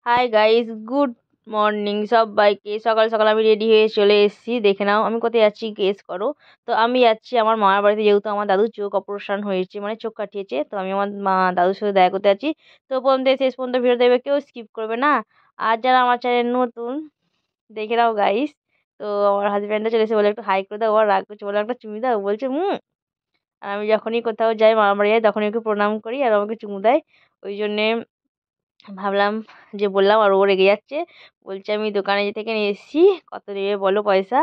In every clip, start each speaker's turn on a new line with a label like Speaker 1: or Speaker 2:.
Speaker 1: Hi guys, good morning সবাইকে। সকাল সকাল আমি রেডি হয়ে চলে এসেছি। দেখে নাও আমি কোথায় যাচ্ছি, গেস করো। তো আমি যাচ্ছি আমার মামার বাড়িতে, যেহেতু আমার দাদুর চোখ অপারেশন হয়েছে, মানে চোখ কাটিয়েছে। তো আমি আমার দাদুর সাথে দেখা করতে যাচ্ছি। তো প্রথম থেকে শেষ পর্যন্ত ভিডিও দেবে, কেউ স্কিপ করবে না। আর যারা আমার চ্যানেল নতুন, দেখে নাও গাইস। তো আমার হাজব্যান্ডও চলে এসে বলে একটু হাই করে দাও, আবার রাগ করছে, বলে একটা চুমি দাও, বলছে আর আমি যখনই কোথাও যাই, মামার বাড়ি যাই, তখনই ওকে প্রণাম করি আর আমাকে চুমু দেয়। ওই জন্যে ভাবলাম যে বললাম, আর ও রেগে যাচ্ছে। বলছে আমি দোকানে থেকে নিয়ে এসেছি, কত নেবে বলো পয়সা।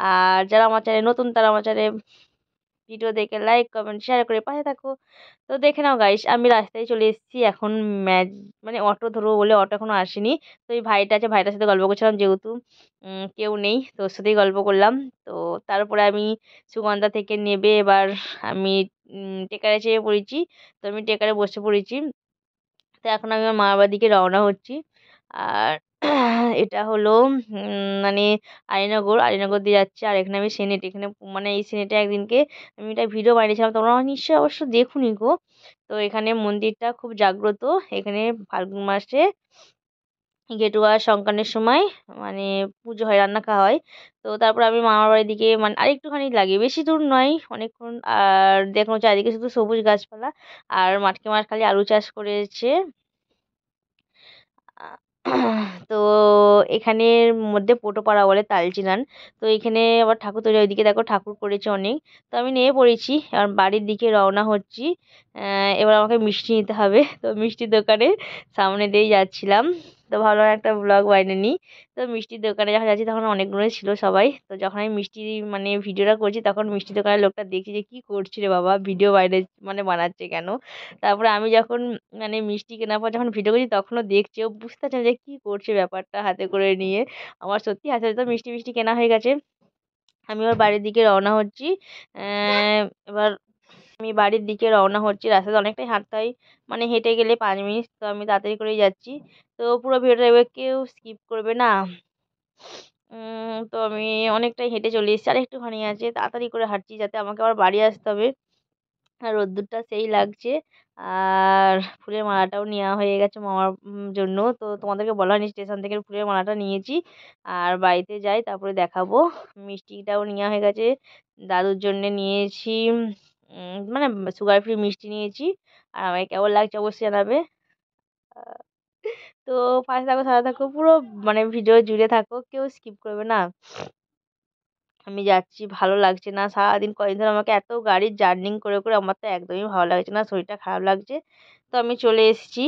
Speaker 1: আর যারা আমার চ্যানেল নতুন, তারা আমার চ্যানেল ভিডিও দেখে লাইক কমেন্ট শেয়ার করে পাশে থাকো। তো দেখে নাও গাইস, আমি রাস্তায় চলে এসেছি এখন। ম্যাচ মানে অটো ধরবো বলে অটো এখনো আসেনি। তো এই ভাইটা আছে, ভাইটার সাথে গল্প করছিলাম, যেহেতু কেউ নেই তো ওর সাথেই গল্প করলাম। তো তারপরে আমি সুগন্ধা থেকে নেবে এবার আমি টেকারে চেপে পড়েছি। তো আমি টেকারে বসে পড়েছি। তো এখন আমি আমার মামার বাড়ির দিকে রওনা হচ্ছি। আর এটা হলো মানে আলীনগর, আলীনগর দিয়ে যাচ্ছে। আর এখানে আমি সেনেট, এখানে মানে এই সেনেটে একদিনকে আমি একটা ভিডিও বানিয়েছিলাম, তোমরা নিশ্চয়ই অবশ্য দেখুনি গো। তো এখানে মন্দিরটা খুব জাগ্রত। এখানে ফাল্গুন মাসে গেটুয়া সংক্রান্তির সময় মানে পুজো হয়, রান্না খাওয়া হয়। তো তারপর আমি মামার বাড়ির দিকে, মানে আরেকটুখানি লাগে, বেশি দূর নয়, অনেকক্ষণ। আর দেখো চারিদিকে শুধু সবুজ গাছপালা। আর মাঠকে মাঠ খালি আলু চাষ করেছে। তো এখানের মধ্যে পোটোপাড়া বলে, তালচিনান। তো এখানে আবার ঠাকুর তৈরি, ওইদিকে দেখো ঠাকুর করেছে অনেক। তো আমি নেমে পড়েছি আর বাড়ির দিকে রওনা হচ্ছি। এবার আমাকে মিষ্টি নিতে হবে, তো মিষ্টির দোকানে সামনে দিয়েই যাচ্ছিলাম। তো ভাবলাম একটা ব্লগ বানিয়ে নিই। তো মিষ্টির দোকানে যখন যাচ্ছি, তখন অনেকগুলোই ছিল সবাই। তো যখন আমি মিষ্টি মানে ভিডিওটা করছি, তখন মিষ্টির দোকানের লোকটা দেখছি যে কি করছি রে বাবা, ভিডিও বাইরে মানে বানাচ্ছে কেন। তারপরে আমি যখন মানে মিষ্টি কেনার পর যখন ভিডিও করছি, তখনও দেখছি, ও বুঝতে পারছে না যে কী করছে ব্যাপারটা হাতে করে নিয়ে। আমার সত্যি হাতে হাতে তো মিষ্টি মিষ্টি কেনা হয়ে গেছে। আমি এবার বাড়ির দিকে রওনা হচ্ছি। এবার আমি বাড়ির দিকে রওনা হচ্ছি, রাস্তাতে অনেকটাই হাঁটতে হয়, মানে হেঁটে গেলে 5 মিনিট। তো আমি তাড়াতাড়ি করেই যাচ্ছি। তো পুরো ভিডিওটা এবার কেউ স্কিপ করবে না। তো আমি অনেকটাই হেঁটে চলে এসেছি, আর একটুখানি আছে, তাড়াতাড়ি করে হাঁটছি যাতে আমাকে আবার বাড়ি আসতে হবে। আর রোদ্দুরটা সেই লাগছে। আর ফুলের মালাটাও নেওয়া হয়ে গেছে মামার জন্য। তো তোমাদেরকে বলা হয়নি, স্টেশন থেকে ফুলের মালাটা নিয়েছি। আর বাড়িতে যাই তারপরে দেখাবো। মিষ্টিটাও নেওয়া হয়ে গেছে, দাদুর জন্যে নিয়েছি। মানে সুগার ফ্রি মিষ্টি নিয়েছি। আর আমাকে কেমন লাগছে অবশ্যই জানাবে। আহ, তো পাশে থাকো, সাথে থাকো, পুরো মানে ভিডিও জুড়ে থাকো, কেউ স্কিপ করবে না। আমি যাচ্ছি, ভালো লাগছে না, সারাদিন কদিন ধরে আমাকে এত গাড়ির জার্নি করে করে আমার তো একদমই ভালো লাগছে না, শরীরটা খারাপ লাগছে। তো আমি চলে এসেছি।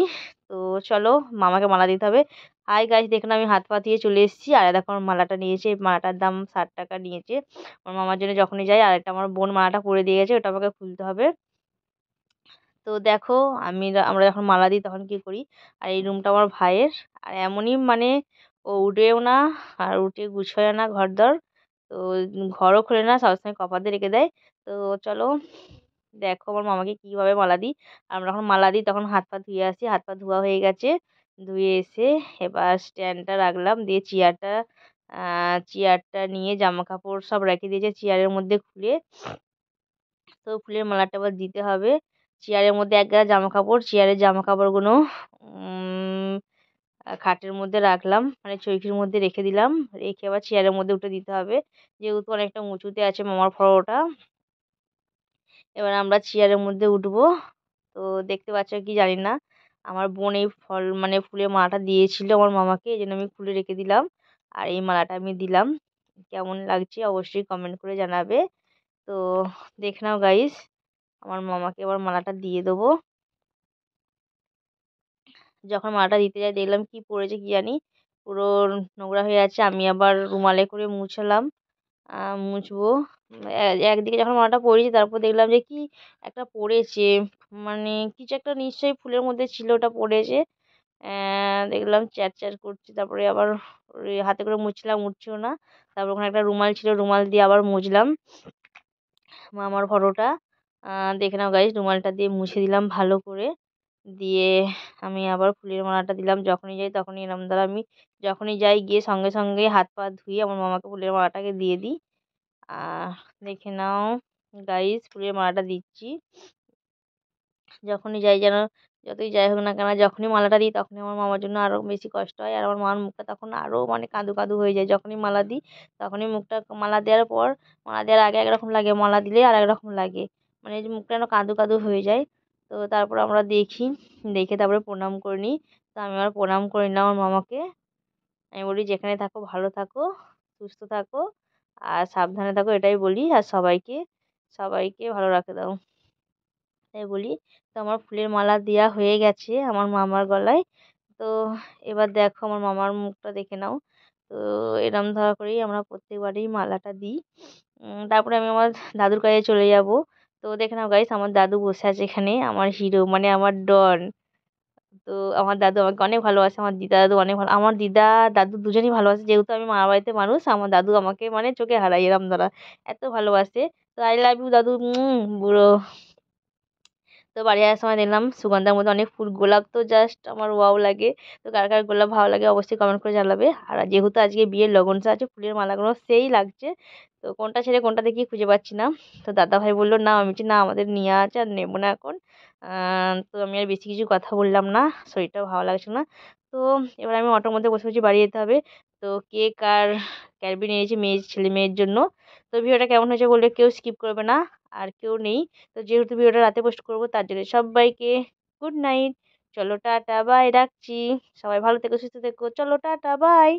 Speaker 1: তো চলো, মামাকে মালা দিতে হবে। হাই গাইস, দেখুন আমি হাত পা দিয়ে চলে এসেছি। আর দেখো আমার মালাটা নিয়েছে, এই মালাটার দাম 60 টাকা নিয়েছে। আমার মামার জন্য যখনই যাই, আর একটা আমার বোন মালাটা পরে দিয়ে গেছে, ওটা আমাকে খুলতে হবে। তো দেখো, আমরা যখন মালা দিই তখন কি করি। আর এই রুমটা আমার ভাইয়ের। আর এমনই মানে ও উঠেও না, আর উঠে গুছোয় না ঘরদর। তো ঘরও খোলে না, সবসময় কপার দিয়ে রেখে দেয়। তো চলো দেখো আমার মামাকে কিভাবে মালা দিই। আমরা যখন মালা দিই তখন হাত পা ধুয়ে আসি, হাত পা ধোয়া হয়ে গেছে। ধুয়ে এসে এবার স্ট্যান্ডটা রাখলাম, দিয়ে চেয়ারটা নিয়ে জামা কাপড় সব রেখে দিয়েছে চেয়ারের মধ্যে খুলে। তো ফুলের মালাটা আবার দিতে হবে। চেয়ারের মধ্যে এক গাদা জামা কাপড়, চেয়ারের জামা কাপড়গুলো খাটের মধ্যে রাখলাম, মানে চৌকির মধ্যে রেখে দিলাম। রেখে আবার চেয়ারের মধ্যে উঠে দিতে হবে, যেহেতু অনেকটা উঁচুতে আছে মামার ফটোটা। এবার আমরা চেয়ারের মধ্যে উঠবো। তো দেখতে পাচ্ছ কি জানি না, আমার বোন এই ফল মানে ফুলের মালাটা দিয়েছিল আমার মামাকে, এই জন্য আমি খুলে রেখে দিলাম। আর এই মালাটা আমি দিলাম। কেমন লাগছে অবশ্যই কমেন্ট করে জানাবে। তো দেখে নাও গাইস, আমার মামাকে এবার মালাটা দিয়ে দেবো। যখন মালাটা দিতে যাই, দেখলাম কি পড়েছে কি জানি, পুরো নোংরা হয়ে আছে। আমি আবার রুমালে করে মুছলাম, মুছবো। একদিকে যখন মালাটা পরেছি, তারপর দেখলাম যে কি একটা পড়েছে, মানে কিছু একটা নিশ্চয়ই ফুলের মধ্যে ছিল, ওটা পড়েছে। দেখলাম চ্যাট চ্যাট করছে, তারপরে আবার ওই হাতে করে মুছলাম, উঠছেও না। তারপর ওখানে একটা রুমাল ছিল, রুমাল দিয়ে আবার মুছলাম মামার ফটোটা। দেখে নাও গাইস, রুমালটা দিয়ে মুছে দিলাম ভালো করে। দিয়ে আমি আবার ফুলের মালাটা দিলাম। যখনই যাই তখনই এরম দ্বারা আমি যখনই যাই, গিয়ে সঙ্গে সঙ্গে হাত পা ধুয়ে আমার মামাকে ফুলের মালাটাকে দিয়ে দিই। আহ দেখে নাও গাইস, ফুলের মালাটা দিচ্ছি। যখনই যাই যেন যতই যাই হোক না কেন, যখনই মালাটা দিই তখনই আমার মামার জন্য আরও বেশি কষ্ট হয়। আর আমার মার মুখটা তখন আরও মানে কাঁদো কাঁদো হয়ে যায়। যখনই মালা দিই তখনই মুখটা, মালা দেওয়ার পর, মালা দেওয়ার আগে একরকম লাগে, মালা দিলে আর একরকম লাগে, মানে এই যে মুখটা যেন কাঁদো কাঁদো হয়ে যায়। তো তারপর আমরা দেখি, দেখে তারপরে প্রণাম করে নিই। তো আমি আবার প্রণাম করে নিলাম আমার মামাকে। আমি বলি, যেখানে থাকো ভালো থাকো, সুস্থ থাকো, আর সাবধানে থাকো, এটাই বলি। আর সবাইকে সবাইকে ভালো রাখে দাও, তাই বলি। তো আমার ফুলের মালা দেওয়া হয়ে গেছে আমার মামার গলায়। তো এবার দেখো আমার মামার মুখটা দেখে নাও। তো এরম ধরা করেই আমরা প্রত্যেকবারই মালাটা দিই। তারপরে আমি আমার দাদুর কাছে চলে যাব। তো দেখে নাও গাইস, আমার দাদু বসে আছে এখানে, আমার হিরো মানে আমার ডন। তো আমার দাদু আমাকে অনেক ভালোবাসে, আমার দিদা দাদু অনেক ভালো, আমার দিদা দাদু দুজনই ভালোবাসে, যেহেতু আমি মামার বাড়িতে মানুষ, আমার দাদু আমাকে মানে চোখে হারাই এরম ধরা, এত ভালোবাসে। তো আই লাভ ইউ দাদু, বুড়ো। তো বাড়ি আসার সময় দেখলাম সুগন্ধার মধ্যে অনেক ফুল, গোলাপ তো জাস্ট আমার ওয়াও লাগে। তো কার কার গোলাপ ভালো লাগে অবশ্যই কমেন্ট করে জানাবে। আর যেহেতু আজকে বিয়ের লগনসা আছে, ফুলের মালাগুলো সেই লাগছে। তো কোনটা ছেড়ে কোনটা দেখি খুঁজে পাচ্ছি না। তো দাদা ভাই বললো না, আমি বলছি না আমাদের নিয়ে আছে আর নেবো না এখন। তো আমি আর বেশি কিছু কথা বললাম না, শরীরটাও ভালো লাগছে না। তো এবার আমি অটোর মধ্যে বসে বসে বাড়ি যেতে হবে। তো কেক আর ক্যাডবেরি নিয়েছি মেয়ের, ছেলে মেয়ের জন্য। তো ভিডিওটা কেমন হয়েছে বললে কেউ স্কিপ করবে না, আর কেউ নেই। তো যেহেতু ভিডিওটা রাতে পোস্ট করবো তার জন্য সবাইকে গুড নাইট। চলো টাটা বাই, রাখছি। সবাই ভালো থেকো, সুস্থ থেকো, চলো টাটা বাই।